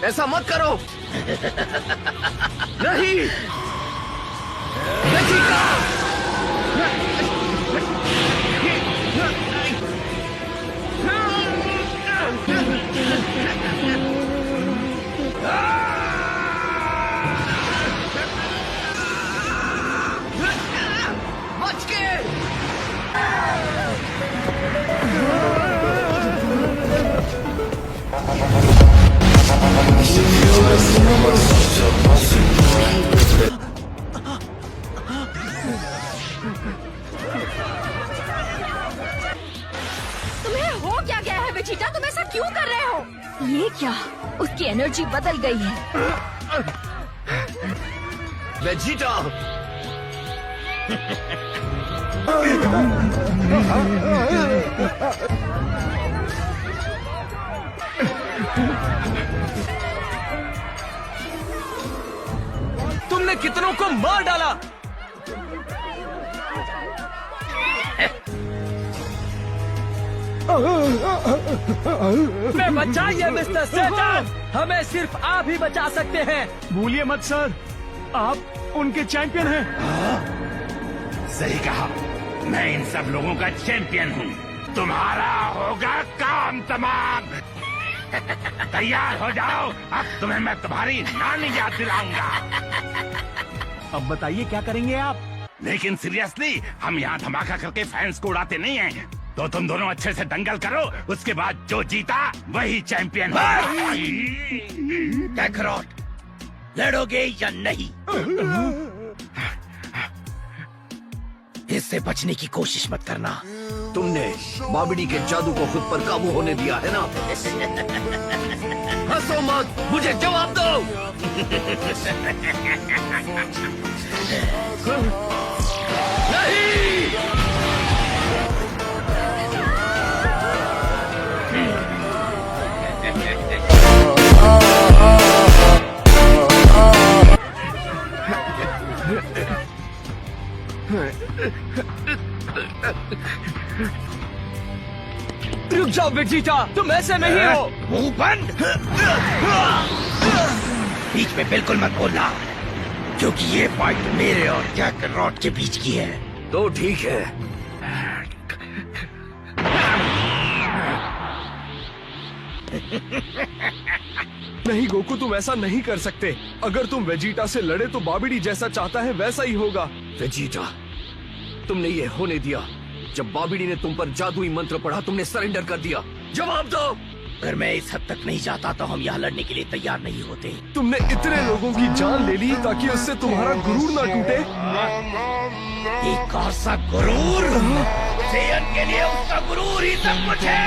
ऐसा मत करो। नहीं, वेजिटा! बच के! तुम्हें हो क्या गया है वेजिटा? तुम ऐसा क्यों कर रहे हो? ये क्या? उसकी एनर्जी बदल गई है। वेजिटा! तुमने कितनों को मार डाला? मैं बचाइए मिस्टर सेटन, हमें सिर्फ आप ही बचा सकते हैं। भूलिए मत सर, आप उनके चैंपियन हैं। सही कहा, मैं इन सब लोगों का चैंपियन हूँ। तुम्हारा होगा काम तमाम। तैयार हो जाओ, अब तुम्हें मैं तुम्हारी नानी याद दिलाऊंगा। अब बताइए क्या करेंगे आप? लेकिन सीरियसली, हम यहाँ धमाका करके फैंस को उड़ाते नहीं हैं। तो तुम दोनों अच्छे से दंगल करो, उसके बाद जो जीता वही चैंपियन हो। कैकरॉट, लड़ोगे या नहीं? इससे बचने की कोशिश मत करना। तुमने बाबिडी के जादू को खुद पर काबू होने दिया है ना? हंसो मत, मुझे जवाब दो। नहीं! रुक जाओ वेजिटा, तुम ऐसे नहीं हो। मुंह बंद। बीच में बिल्कुल मत बोलना, क्योंकि ये फाइट मेरे और कैकरॉट के बीच की है। तो ठीक है। नहीं गोकू, तुम ऐसा नहीं कर सकते। अगर तुम वेजिटा से लड़े तो बाबिडी जैसा चाहता है वैसा ही होगा। वेजिटा, तुमने ये होने दिया। जब बाबिडी ने तुम पर जादुई मंत्र पढ़ा, तुमने सरेंडर कर दिया। जवाब दो। अगर मैं इस हद तक नहीं जाता तो हम यहाँ लड़ने के लिए तैयार नहीं होते। तुमने इतने लोगों की जान ले ली ताकि उससे तुम्हारा गुरूर ना टूटे। एक और सा गुरूर? सेयन के लिए उसका गुरूर ही सब कुछ है।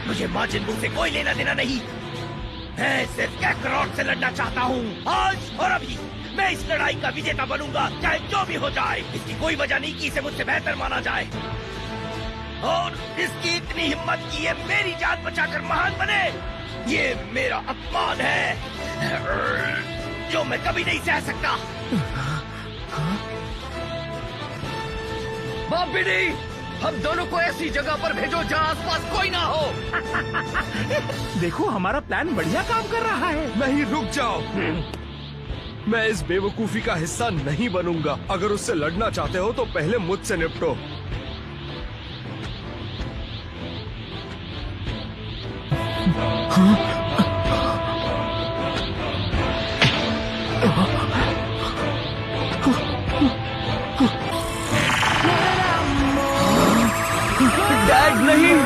मुझे माजिन बू से कोई लेना देना नहीं। मैं सिर्फ कैकरॉट से लड़ना चाहता हूँ। आज और अभी मैं इस लड़ाई का विजेता बनूंगा, चाहे जो भी हो जाए। इसकी कोई वजह नहीं कि इसे मुझसे बेहतर माना जाए। और इसकी इतनी हिम्मत की ये मेरी जान बचाकर महान बने, ये मेरा अपमान है जो मैं कभी नहीं सह सकता। बाबिडी, हम दोनों को ऐसी जगह पर भेजो जहाँ आसपास कोई ना हो। देखो, हमारा प्लान बढ़िया काम कर रहा है। नहीं, रुक जाओ। मैं इस बेवकूफी का हिस्सा नहीं बनूंगा। अगर उससे लड़ना चाहते हो तो पहले मुझसे निपटो। डैड नहीं।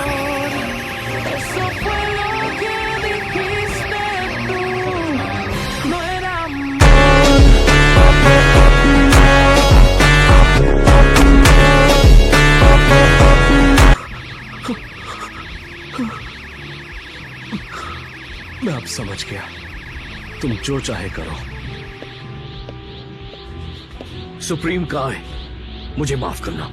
मैं अब समझ गया। तुम जो चाहे करो। सुप्रीम कहाँ है? मुझे माफ करना।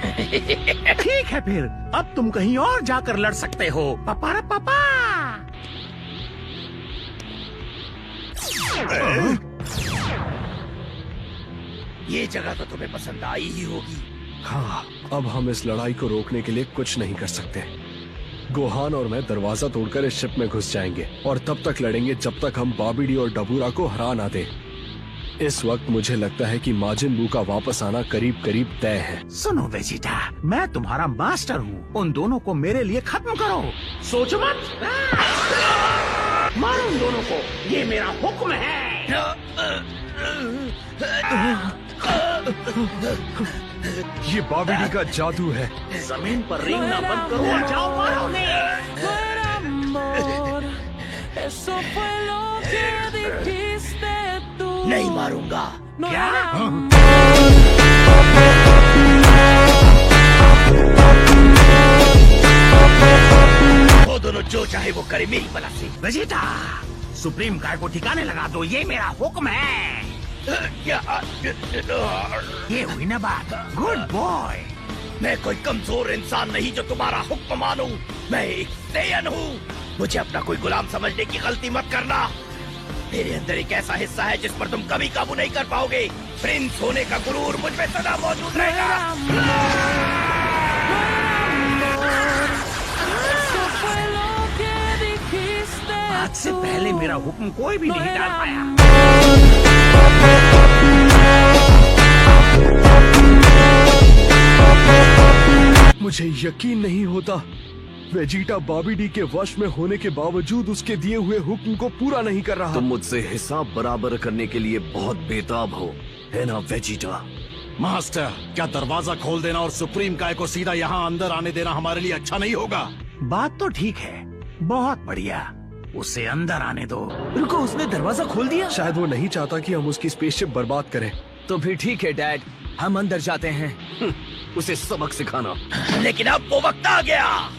ठीक है फिर, अब तुम कहीं और जाकर लड़ सकते हो। पापा पापा। ये जगह तो तुम्हें पसंद आई ही होगी। हाँ, अब हम इस लड़ाई को रोकने के लिए कुछ नहीं कर सकते। गोहान और मैं दरवाजा तोड़कर इस शिप में घुस जाएंगे और तब तक लड़ेंगे जब तक हम बाबिडी और डबूरा को हरा ना दे। इस वक्त मुझे लगता है कि माजिन बू का वापस आना करीब करीब तय है। सुनो वेजिटा, मैं तुम्हारा मास्टर हूँ। उन दोनों को मेरे लिए खत्म करो। सोचो मत, मारो उन दोनों को, ये मेरा हुक्म है। ये बाबिडी का जादू है। जमीन पर रेंगना बंद करो और जाओ मारो उन्हें। नहीं मारूंगा। क्या? वो दोनों जो चाहे वो करे मेरी भला से। वेजिटा, सुप्रीम काय को ठिकाने लगा दो, ये मेरा हुक्म है। ये हुई ना बात। Good boy. मैं कोई कमजोर इंसान नहीं जो तुम्हारा हुक्म मानूं। मैं एक सेयन हूँ। मुझे अपना कोई गुलाम समझने की गलती मत करना। मेरे अंदर एक ऐसा हिस्सा है जिस पर तुम कभी काबू नहीं कर पाओगे। प्रिंस होने का गुरूर मुझ में सदा मौजूद रहेगा। आज से पहले मेरा हुक्म कोई भी नहीं टाल पाया। मुझे यकीन नहीं होता वेजिटा बाबिडी के वश में होने के बावजूद उसके दिए हुए हुक्म को पूरा नहीं कर रहा। तुम मुझसे हिसाब बराबर करने के लिए बहुत बेताब हो, है ना वेजिटा? मास्टर, क्या दरवाजा खोल देना और सुप्रीम काय को सीधा यहाँ अंदर आने देना हमारे लिए अच्छा नहीं होगा? बात तो ठीक है, बहुत बढ़िया। उसे अंदर आने दो। रुको, उसने दरवाजा खोल दिया? शायद वो नहीं चाहता कि हम उसकी स्पेसशिप बर्बाद करें। तो फिर ठीक है डैड, हम अंदर जाते हैं। उसे सबक सिखाना। लेकिन अब वो वक्त आ गया।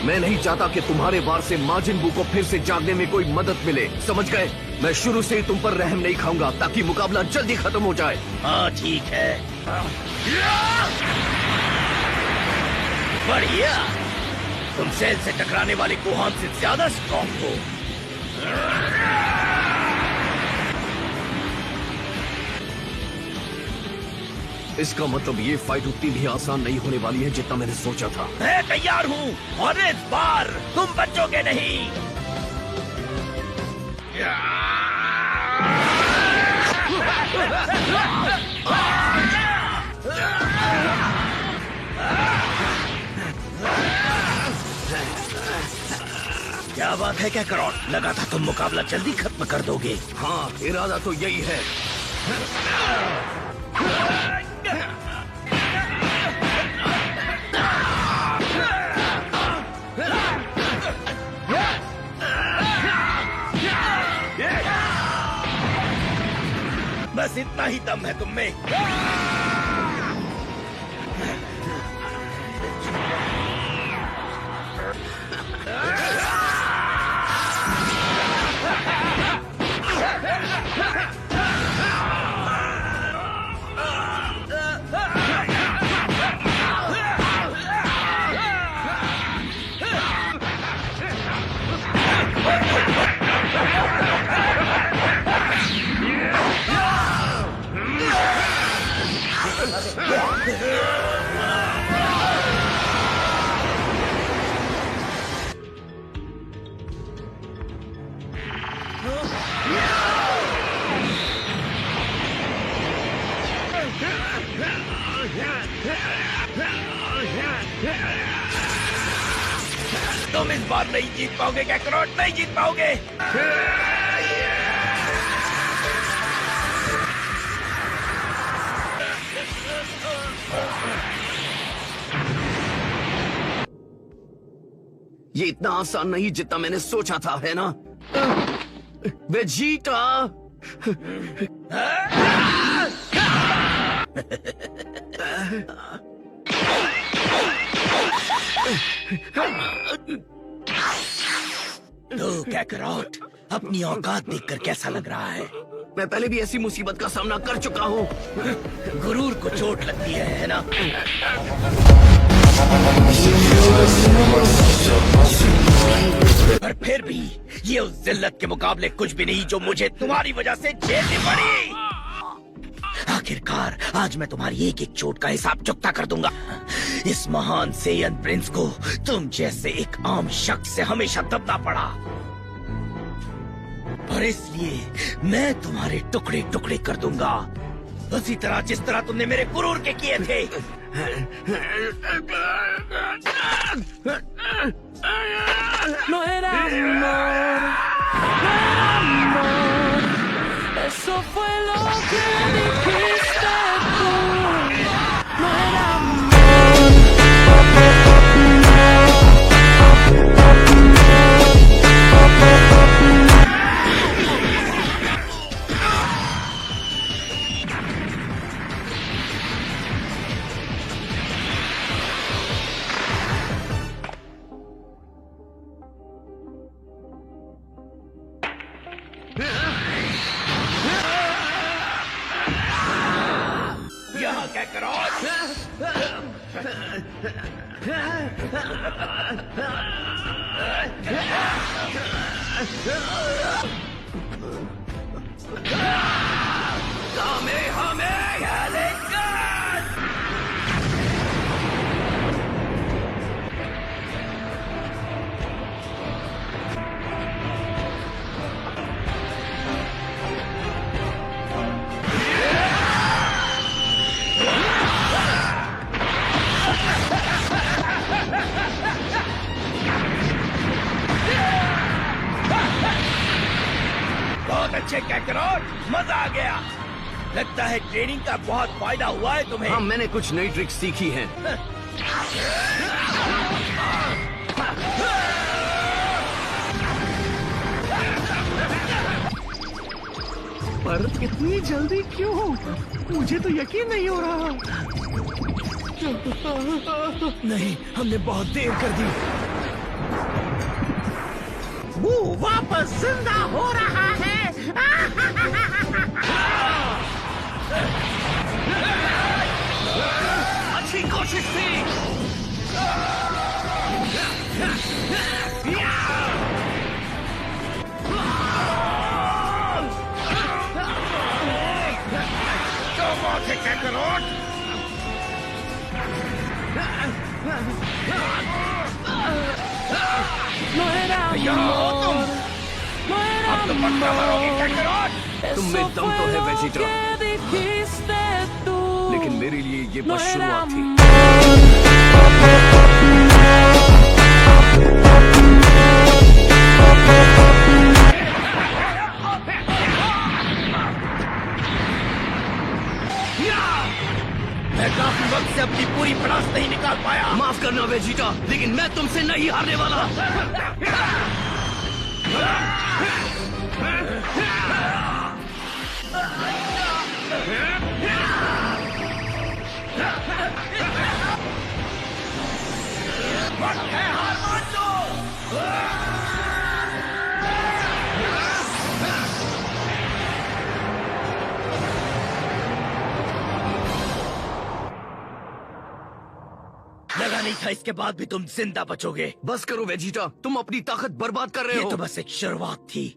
मैं नहीं चाहता कि तुम्हारे वार से माजिन बू को फिर से जागने में कोई मदद मिले, समझ गए? मैं शुरू से ही तुम पर रहम नहीं खाऊंगा ताकि मुकाबला जल्दी खत्म हो जाए। हाँ ठीक है, बढ़िया। तुम सेल से टकराने वाले गोहान से ज्यादा स्ट्रॉन्ग हो। इसका मतलब ये फाइट उतनी भी आसान नहीं होने वाली है जितना मैंने सोचा था। मैं तैयार हूँ और इस बार तुम बचोगे नहीं। क्या बात है क्या करोड़? लगा था तुम मुकाबला जल्दी खत्म कर दोगे। हाँ, इरादा तो यही है। बस इतना ही दम है तुम में। तुम इस बार नहीं जीत पाओगे क्या करोड़? नहीं जीत पाओगे। ये इतना आसान नहीं जितना मैंने सोचा था, है ना वेजिटा? तो कैकरॉट, अपनी औकात देखकर कैसा लग रहा है? मैं पहले भी ऐसी मुसीबत का सामना कर चुका हूँ। गुरूर को चोट लगती है ना? पर फिर भी ये उस जिल्लत के मुकाबले कुछ भी नहीं जो मुझे तुम्हारी वजह से झेलनी पड़ी। आखिरकार आज मैं तुम्हारी एक एक चोट का हिसाब चुकता कर दूंगा। इस महान सेयन प्रिंस को तुम जैसे एक आम शख्स से हमेशा दबना पड़ा, और इसलिए मैं तुम्हारे टुकड़े टुकड़े कर दूंगा, उसी तरह जिस तरह तुमने मेरे गुरूर के किए थे। No era amor, no era amor, eso fue lo que dijiste tú. No era amor. यहाँ क्या करो? बहुत अच्छे कैकरोट, मजा आ गया। लगता है ट्रेनिंग का बहुत फायदा हुआ है तुम्हें। हाँ, मैंने कुछ नई ट्रिक्स सीखी हैं। पर इतनी जल्दी क्यों? मुझे तो यकीन नहीं हो रहा। नहीं, हमने बहुत देर कर दी। वो वापस जिंदा हो रहा है। अच्छी कोशिश थी। Kakarot, No era amor, no era अब तो पक्का मरोगे कैकरोट। तुम में दम तो है वेजिटा, dijiste tú. लेकिन मेरे लिए ये No बस era शुरुआत थी। मैं काफी वक्त से अपनी पूरी पड़ास नहीं निकाल पाया। माफ करना वेजिटा, लेकिन मैं तुमसे नहीं हारने वाला। हार मान दो। लगा नहीं था इसके बाद भी तुम जिंदा बचोगे। बस करो वेजिटा, तुम अपनी ताकत बर्बाद कर रहे ये हो। तो बस एक शुरुआत थी।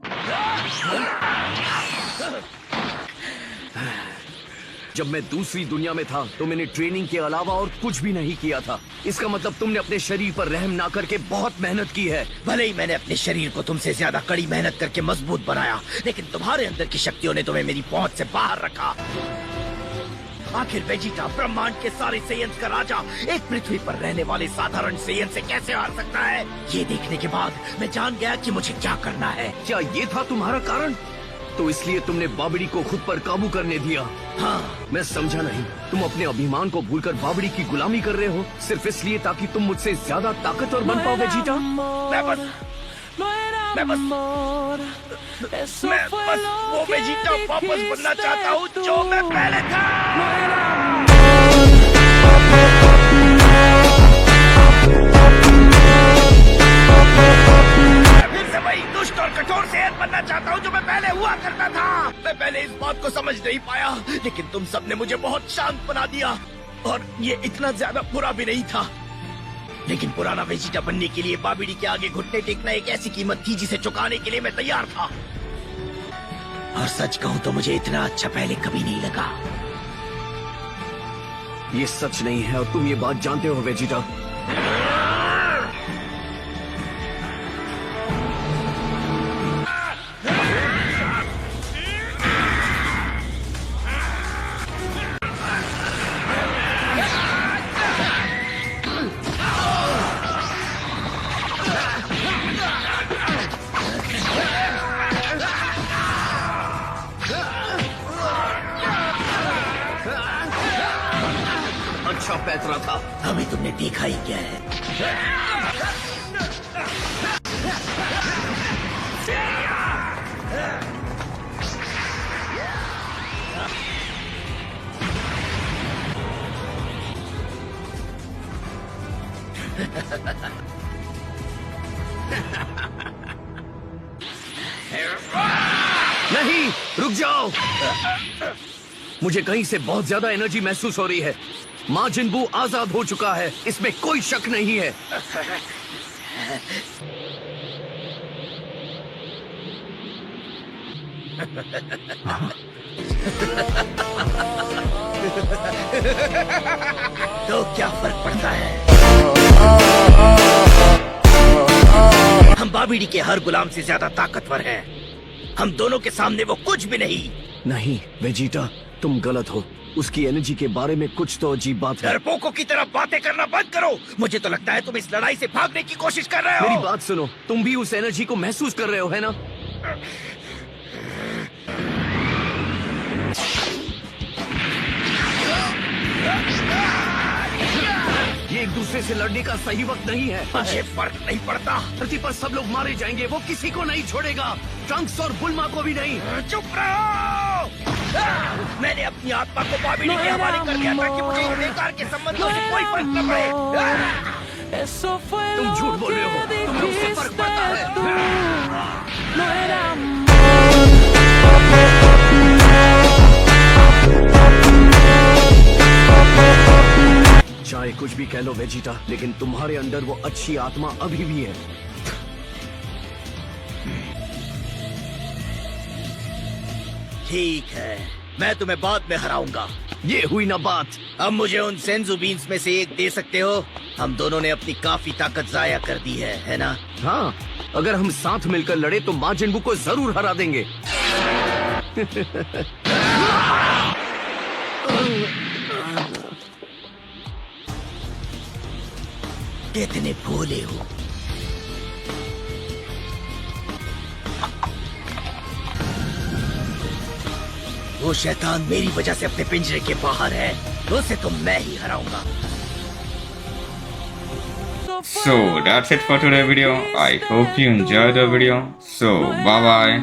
जब मैं दूसरी दुनिया में था तो मैंने ट्रेनिंग के अलावा और कुछ भी नहीं किया था। इसका मतलब तुमने अपने शरीर पर रहम ना करके बहुत मेहनत की है। भले ही मैंने अपने शरीर को तुमसे ज्यादा कड़ी मेहनत करके मजबूत बनाया, लेकिन तुम्हारे अंदर की शक्तियों ने तुम्हें मेरी पहुंच से बाहर रखा। आखिर वेजिटा ब्रह्मांड के सारे सेयंस का राजा एक पृथ्वी पर रहने वाले साधारण सेयन से कैसे हार सकता है? ये देखने के बाद मैं जान गया कि मुझे क्या करना है। क्या ये था तुम्हारा कारण? तो इसलिए तुमने बाबड़ी को खुद पर काबू करने दिया। हाँ, मैं समझा नहीं। तुम अपने अभिमान को भूलकर बाबड़ी की गुलामी कर रहे हो, सिर्फ इसलिए ताकि तुम मुझसे ज्यादा ताकतवर बन पाओ वेजिटा। मैं बस वो वेजिटा वापस बनना चाहता हूँ जो मैं पहले था। मैं फिर से वही दुष्ट और कठोर सेहत बनना चाहता हूँ जो मैं पहले हुआ करता था। मैं पहले इस लेकिन तुम सबने मुझे बहुत शांत बना दिया और ये इतना ज्यादा बुरा भी नहीं था। लेकिन पुराना वेजिटा बनने के लिए बाबिडी के आगे घुटने टेकना एक ऐसी कीमत थी जिसे चुकाने के लिए मैं तैयार था। और सच कहूं तो मुझे इतना अच्छा पहले कभी नहीं लगा। ये सच नहीं है और तुम ये बात जानते हो वेजिटा। अच्छा पैतरा था। अभी तुमने देखा ही क्या है। नहीं, रुक जाओ। मुझे कहीं से बहुत ज्यादा एनर्जी महसूस हो रही है। माजिन बू आजाद हो चुका है, इसमें कोई शक नहीं है। तो क्या फर्क पड़ता है? हम बाबिडी के हर गुलाम से ज्यादा ताकतवर हैं। हम दोनों के सामने वो कुछ भी नहीं। नहीं वेजिटा, तुम गलत हो। उसकी एनर्जी के बारे में कुछ तो अजीब बात है। डरपोकों की तरह बातें करना बंद करो। मुझे तो लगता है तुम इस लड़ाई से भागने की कोशिश कर रहे हो। मेरी बात सुनो, तुम भी उस एनर्जी को महसूस कर रहे हो, है ना? ये एक दूसरे से लड़ने का सही वक्त नहीं है। मुझे फर्क नहीं पड़ता। धरती पर सब लोग मारे जाएंगे, वो किसी को नहीं छोड़ेगा, ट्रंक्स और बुल्मा को भी नहीं। चुप रहो। मैंने अपनी आत्मा को बाबिडी के हवाले कर दिया ताकि मुझे इन बेकार के संबंधों से कोई फर्क न पड़े। तुम झूठ बोल रहे हो, तुम्हें उससे फर्क पड़ता है। चाहे कुछ भी कह लो वेजिटा, लेकिन तुम्हारे अंदर वो अच्छी आत्मा अभी भी है। ठीक है, मैं तुम्हें बाद में हराऊंगा। ये हुई ना बात। अब मुझे उन सेंजू बीन्स में से एक दे सकते हो? हम दोनों ने अपनी काफी ताकत जाया कर दी है ना? हाँ, अगर हम साथ मिलकर लड़े तो माजिन को जरूर हरा देंगे। कितने भोले हो। वो शैतान मेरी वजह से अपने पिंजरे के बाहर है, उसे तो मैं ही हराऊंगा। So that's it for today's video. I hope you enjoyed the video. So bye bye.